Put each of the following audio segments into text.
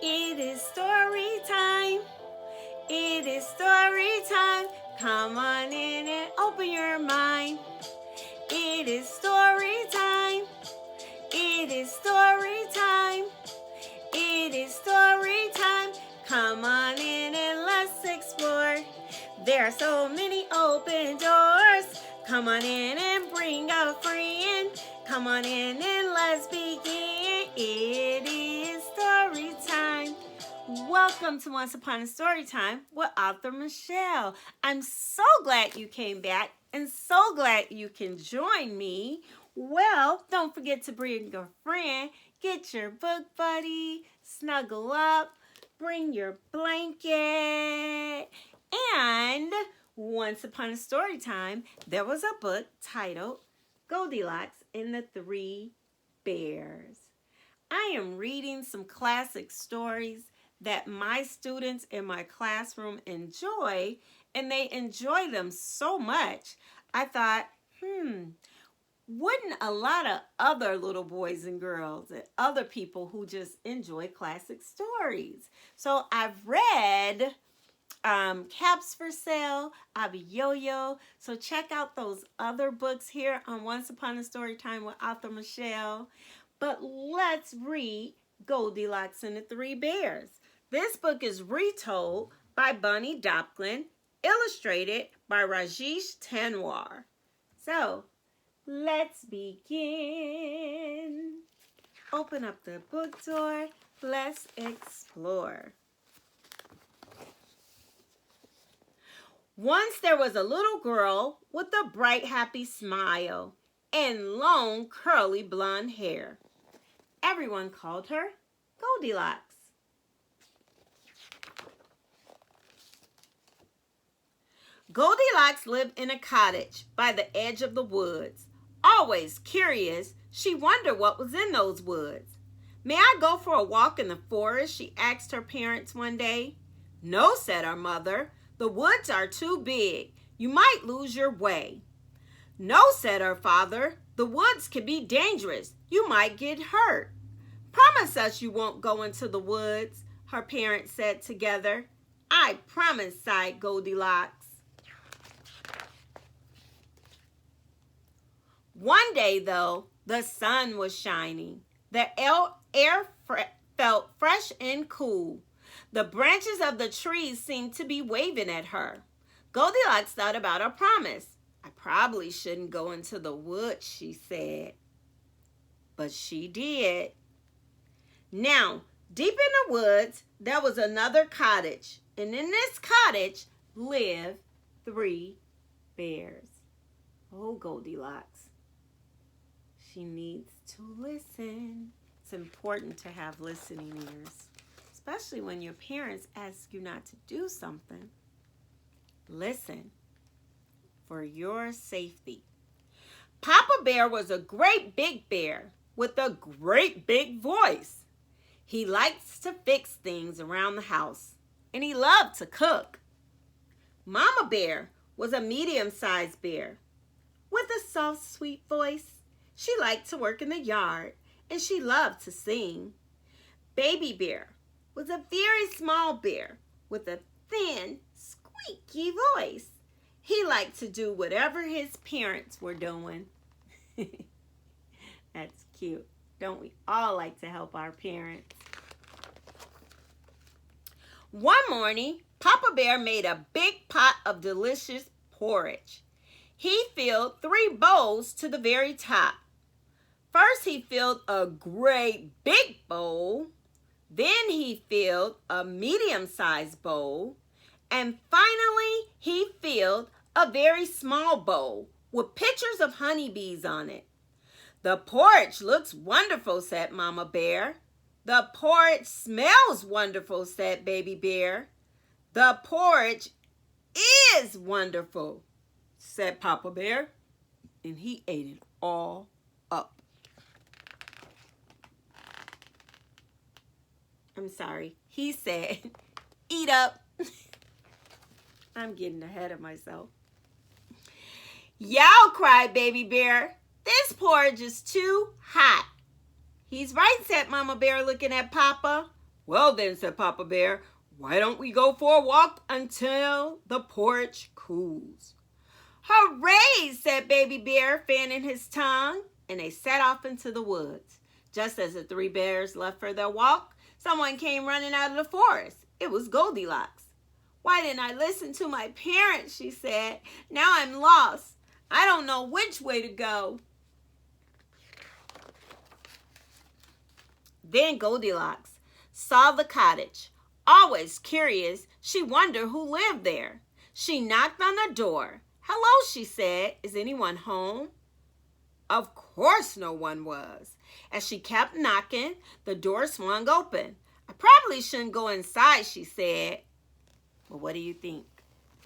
It is story time. It is story time. Come on in and open your mind. It is story time. It is story time. It is story time. Come on in and let's explore. There are so many open doors. Come on in and bring a friend. Come on in and let's begin. It is story time. Welcome to Once Upon a Story Time with author Michelle. I'm so glad you came back and so glad you can join me. Well, don't forget to bring a friend, get your book buddy, snuggle up, bring your blanket. And once upon a story time, there was a book titled Goldilocks and the Three Bears. I am reading some classic stories that my students in my classroom enjoy, and they enjoy them so much. I thought, wouldn't a lot of other little boys and girls and other people who just enjoy classic stories? So I've read Caps for Sale, Abby Yo-Yo. So check out those other books here on Once Upon a Story Time with author Michelle. But let's read Goldilocks and the Three Bears. This book is retold by Bunny Dopklin, illustrated by Rajesh Tanwar. So let's begin. Open up the book door. Let's explore. Once there was a little girl with a bright, happy smile and long, curly blonde hair. Everyone called her Goldilocks. Goldilocks lived in a cottage by the edge of the woods. Always curious, she wondered what was in those woods. "May I go for a walk in the forest?" she asked her parents one day. "No," said her mother. "The woods are too big. You might lose your way." "No," said her father. "The woods can be dangerous. You might get hurt." "Promise us you won't go into the woods," her parents said together. "I promise," sighed Goldilocks. One day, though, the sun was shining. The air felt fresh and cool. The branches of the trees seemed to be waving at her. Goldilocks thought about her promise. "I probably shouldn't go into the woods," she said. But she did. Now, deep in the woods, there was another cottage. And in this cottage lived 3 bears. Oh, Goldilocks. She needs to listen. It's important to have listening ears, especially when your parents ask you not to do something. Listen for your safety. Papa Bear was a great big bear with a great big voice. He likes to fix things around the house, and he loved to cook. Mama Bear was a medium-sized bear with a soft, sweet voice. She liked to work in the yard, and she loved to sing. Baby Bear was a very small bear with a thin, squeaky voice. He liked to do whatever his parents were doing. That's cute. Don't we all like to help our parents? One morning, Papa Bear made a big pot of delicious porridge. He filled 3 bowls to the very top. First, he filled a great big bowl. Then he filled a medium-sized bowl. And finally, he filled a very small bowl with pictures of honeybees on it. "The porridge looks wonderful," said Mama Bear. "The porridge smells wonderful," said Baby Bear. "The porridge is wonderful," said Papa Bear. And he ate it all up. I'm sorry. He said, "Eat up." I'm getting ahead of myself. "Yow," cried Baby Bear. "This porridge is too hot." "He's right," said Mama Bear, looking at Papa. "Well then," said Papa Bear, "why don't we go for a walk until the porch cools?" "Hooray," said Baby Bear, fanning his tongue, and they set off into the woods. Just as the three bears left for their walk, someone came running out of the forest. It was Goldilocks. "Why didn't I listen to my parents?" she said. "Now I'm lost. I don't know which way to go." Then Goldilocks saw the cottage. Always curious, she wondered who lived there. She knocked on the door. "Hello," she said. "Is anyone home?" Of course no one was. As she kept knocking, the door swung open. "I probably shouldn't go inside," she said. But what do you think?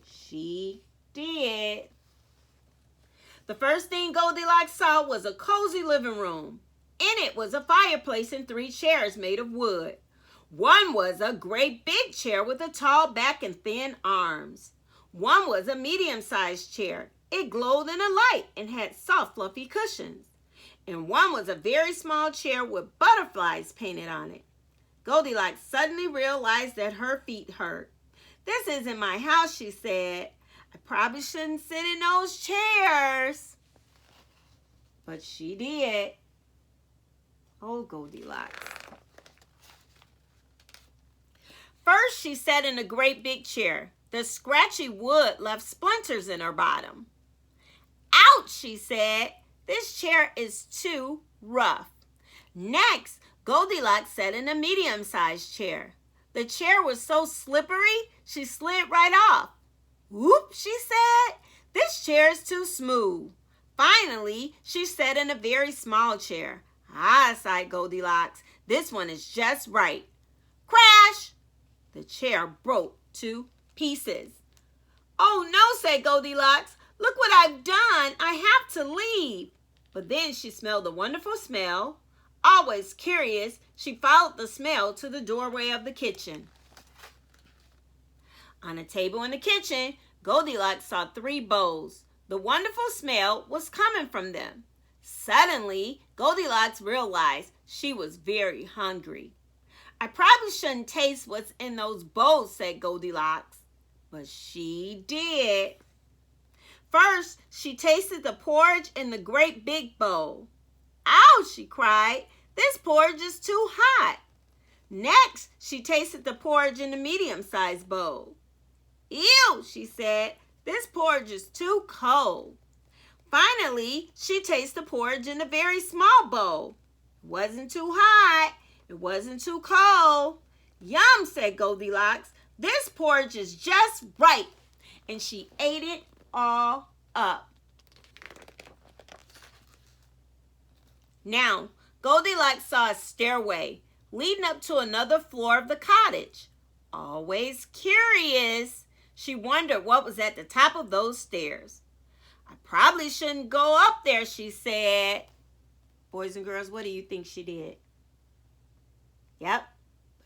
She did. The first thing Goldilocks saw was a cozy living room. In it was a fireplace and 3 chairs made of wood. One was a great big chair with a tall back and thin arms. One was a medium-sized chair. It glowed in the light and had soft, fluffy cushions. And one was a very small chair with butterflies painted on it. Goldilocks suddenly realized that her feet hurt. "This isn't my house," she said. "I probably shouldn't sit in those chairs." But she did. Oh, Goldilocks. First, she sat in a great big chair. The scratchy wood left splinters in her bottom. "Ouch," she said. "This chair is too rough." Next, Goldilocks sat in a medium-sized chair. The chair was so slippery, she slid right off. "Whoop," she said. "This chair is too smooth." Finally, she sat in a very small chair. "Ah," sighed Goldilocks, "this one is just right." Crash! The chair broke to pieces. "Oh no," said Goldilocks. "Look what I've done. I have to leave." But then she smelled a wonderful smell. Always curious, she followed the smell to the doorway of the kitchen. On a table in the kitchen, Goldilocks saw 3 bowls. The wonderful smell was coming from them. Suddenly, Goldilocks realized she was very hungry. "I probably shouldn't taste what's in those bowls," said Goldilocks. But she did. First, she tasted the porridge in the great big bowl. "Ow," she cried. "This porridge is too hot." Next, she tasted the porridge in the medium-sized bowl. "Ew," she said. "This porridge is too cold." Finally, she tasted the porridge in a very small bowl. It wasn't too hot. It wasn't too cold. "Yum," said Goldilocks. "This porridge is just right." And she ate it all up. Now, Goldilocks saw a stairway leading up to another floor of the cottage. Always curious, she wondered what was at the top of those stairs. "I probably shouldn't go up there," she said. Boys and girls, what do you think she did? Yep,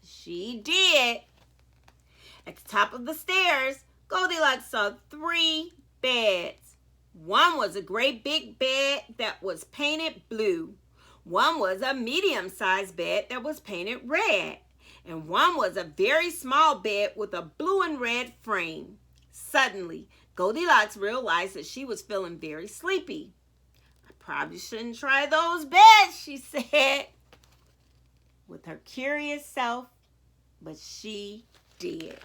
she did. At the top of the stairs, Goldilocks saw 3 beds. One was a great big bed that was painted blue. One was a medium-sized bed that was painted red. And one was a very small bed with a blue and red frame. Suddenly, Goldilocks realized that she was feeling very sleepy. "I probably shouldn't try those beds," she said with her curious self, but she did.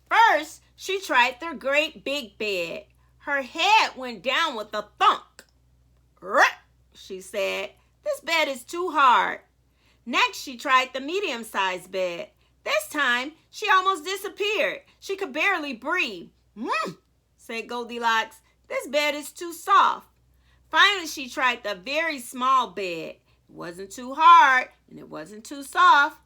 First, she tried the great big bed. Her head went down with a thunk. "Rut," she said. "This bed is too hard." Next, she tried the medium-sized bed. This time, she almost disappeared. She could barely breathe. Said Goldilocks. "This bed is too soft." Finally, she tried the very small bed. It wasn't too hard, and it wasn't too soft.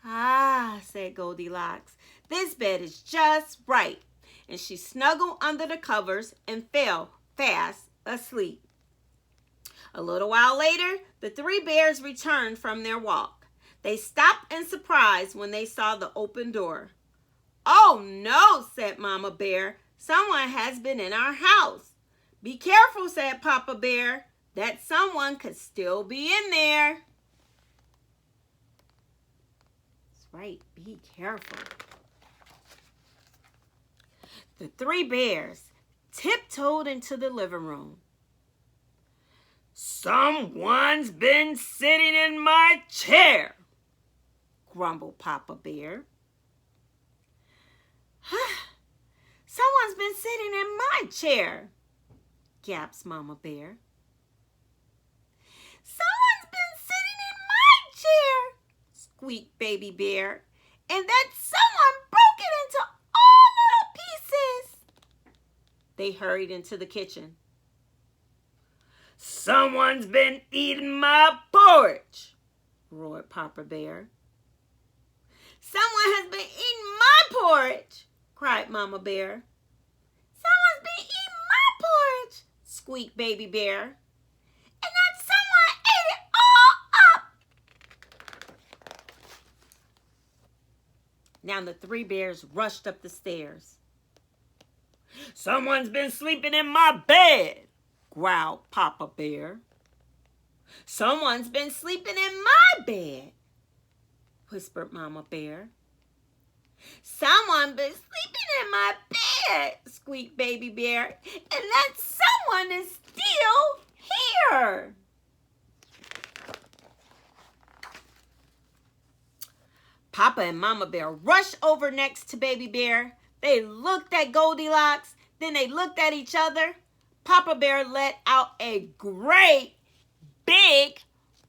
"Ah," said Goldilocks. "This bed is just right." And she snuggled under the covers and fell fast asleep. A little while later, the 3 bears returned from their walk. They stopped in surprise when they saw the open door. "Oh no," said Mama Bear. "Someone has been in our house." "Be careful," said Papa Bear. "That someone could still be in there." right. Be careful. The three bears tiptoed into the living room. "Someone's been sitting in my chair," grumbled Papa Bear. "Someone's been sitting in my chair," gasped Mama Bear. "Someone's been sitting in my chair," squeaked Baby Bear. "And that someone broke it into all little pieces." They hurried into the kitchen. "Someone's been eating my porridge," roared Papa Bear. "Someone has been eating my porridge," cried Mama Bear. "Someone's been eating my porridge," squeaked Baby Bear. "And that someone ate it all up." Now the three bears rushed up the stairs. "Someone's been sleeping in my bed," growled Papa Bear. "Someone's been sleeping in my bed," whispered Mama Bear. "Someone's been sleeping in my bed," squeaked Baby Bear. "And that someone is still here." Papa and Mama Bear rushed over next to Baby Bear. They looked at Goldilocks, then they looked at each other. Papa Bear let out a great big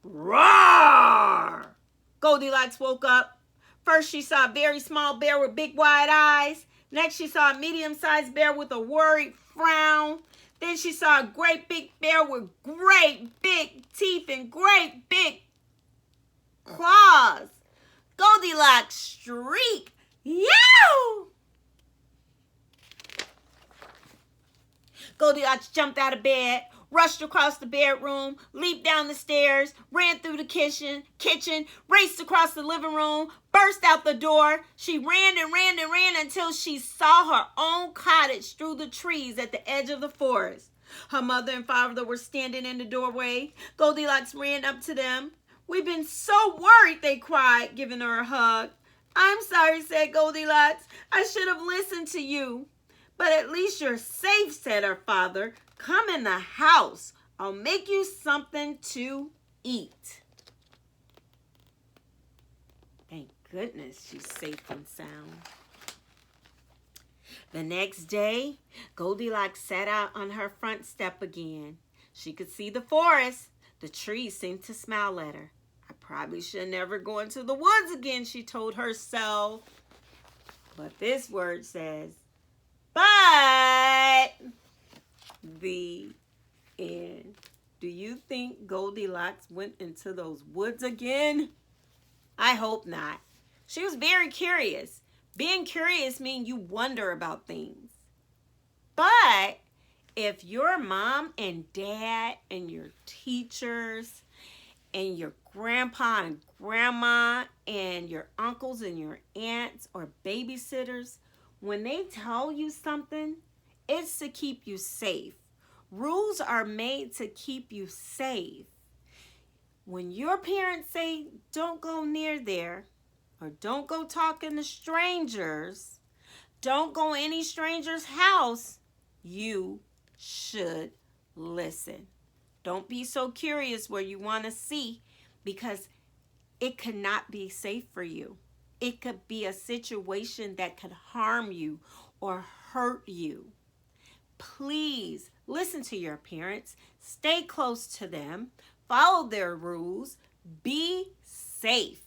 roar. Goldilocks woke up. First, she saw a very small bear with big wide eyes. Next, she saw a medium-sized bear with a worried frown. Then she saw a great big bear with great big teeth and great big claws. Goldilocks shrieked, "Yow!" Goldilocks jumped out of bed, rushed across the bedroom, leaped down the stairs, ran through the kitchen, raced across the living room, burst out the door. She ran and ran and ran until she saw her own cottage through the trees at the edge of the forest. Her mother and father were standing in the doorway. Goldilocks ran up to them. "We've been so worried," they cried, giving her a hug. "I'm sorry," said Goldilocks. "I should have listened to you." "But at least you're safe," said her father. "Come in the house. I'll make you something to eat." Thank goodness she's safe and sound. The next day, Goldilocks sat out on her front step again. She could see the forest. The trees seemed to smile at her. "I probably should never go into the woods again," she told herself. But this word says, but the end. Do you think Goldilocks went into those woods again? I hope not. She was very curious. Being curious means you wonder about things. But if your mom and dad and your teachers and your grandpa and grandma and your uncles and your aunts or babysitters, when they tell you something, it's to keep you safe. Rules are made to keep you safe. When your parents say, "Don't go near there," or "Don't go talking to strangers," "Don't go any stranger's house," you should listen. Don't be so curious where you want to see, because it could not be safe for you. It could be a situation that could harm you or hurt you. Please listen to your parents. Stay close to them. Follow their rules. Be safe.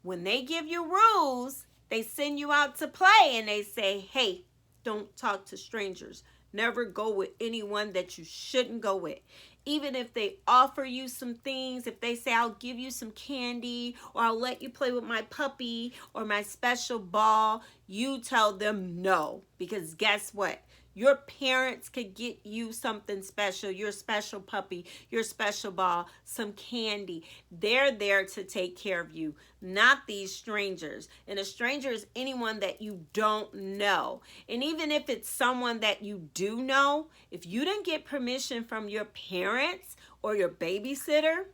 When they give you rules, they send you out to play and they say, "Hey, don't talk to strangers. Never go with anyone that you shouldn't go with." Even if they offer you some things, if they say, "I'll give you some candy," or "I'll let you play with my puppy or my special ball," you tell them no. Because guess what? Your parents could get you something special, your special puppy, your special ball, some candy. They're there to take care of you, not these strangers. And a stranger is anyone that you don't know. And even if it's someone that you do know, if you didn't get permission from your parents or your babysitter,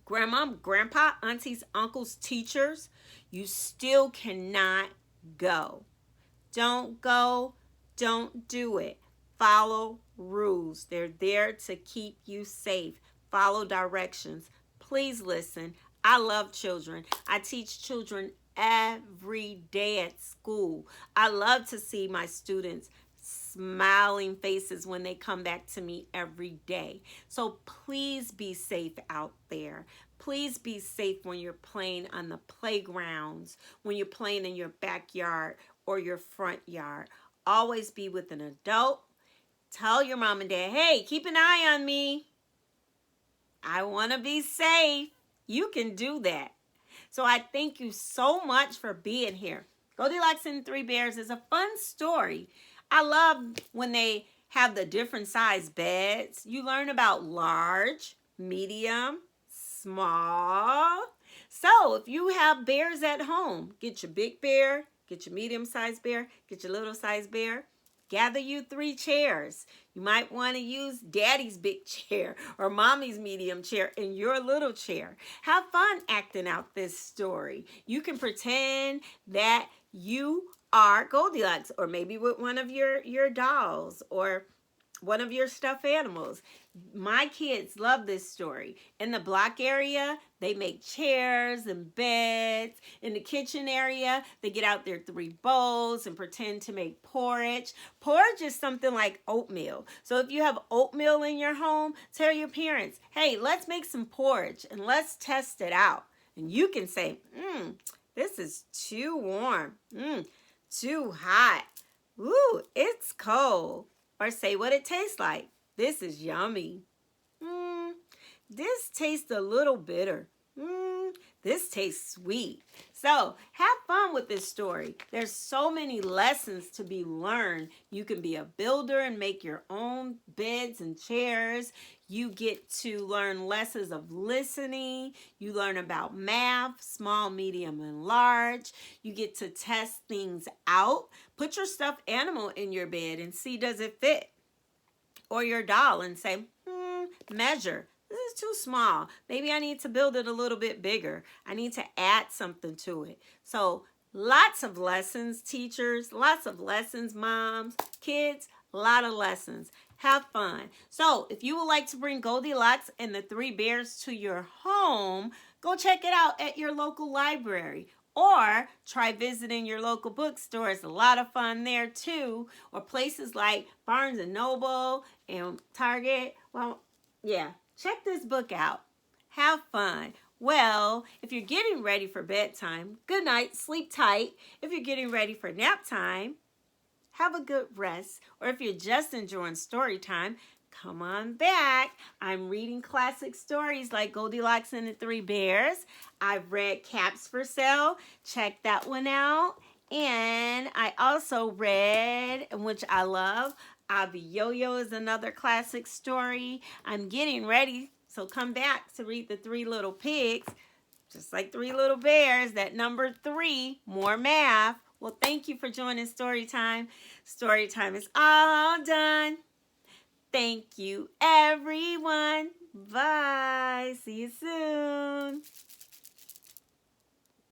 grandma, grandpa, aunties, uncles, teachers, you still cannot go. Don't go. Don't do it. Follow rules. They're there to keep you safe. Follow directions. Please listen. I love children. I teach children every day at school. I love to see my students smiling faces when they come back to me every day. So please be safe out there. Please be safe when you're playing on the playgrounds, when you're playing in your backyard or your front yard. Always be with an adult. Tell your mom and dad, hey, keep an eye on me. I want to be safe. You can do that. So I thank you so much for being here. Goldilocks and the Three Bears is a fun story. I love when they have the different size beds. You learn about large, medium, small. So if you have bears at home, get your big bear, get your medium-sized bear, get your little-sized bear. Gather you 3 chairs. You might want to use daddy's big chair or mommy's medium chair and your little chair. Have fun acting out this story. You can pretend that you are Goldilocks, or maybe with one of your dolls or one of your stuffed animals. My kids love this story. In the block area, they make chairs and beds. In the kitchen area, they get out their 3 bowls and pretend to make porridge. Porridge is something like oatmeal. So if you have oatmeal in your home, tell your parents, hey, let's make some porridge and let's test it out. And you can say, this is too warm. Too hot. Ooh, it's cold. Or say what it tastes like. This is yummy. This tastes a little bitter. This tastes sweet. So have fun with this story. There's so many lessons to be learned. You can be a builder and make your own beds and chairs. You get to learn lessons of listening. You learn about math, small, medium, and large. You get to test things out. Put your stuffed animal in your bed and see, does it fit? Or your doll and say, measure. This is too small. Maybe I need to build it a little bit bigger. I need to add something to it. So lots of lessons, teachers. Lots of lessons, moms, kids. A lot of lessons. Have fun. So if you would like to bring Goldilocks and the Three Bears to your home, go check it out at your local library. Or try visiting your local bookstore. It's a lot of fun there too. Or places like Barnes & Noble and Target. Well, yeah, check this book out. Have fun. Well, if you're getting ready for bedtime, good night, sleep tight. If you're getting ready for nap time, have a good rest. Or if you're just enjoying story time, come on back. I'm reading classic stories like Goldilocks and the Three Bears. I've read Caps for Sale. Check that one out. And I also read, which I love, Avi Yo-Yo is another classic story. I'm getting ready, so come back to read The Three Little Pigs. Just like Three Little Bears, that number 3, more math. Well, thank you for joining Storytime. Storytime is all done. Thank you, everyone. Bye. See you soon.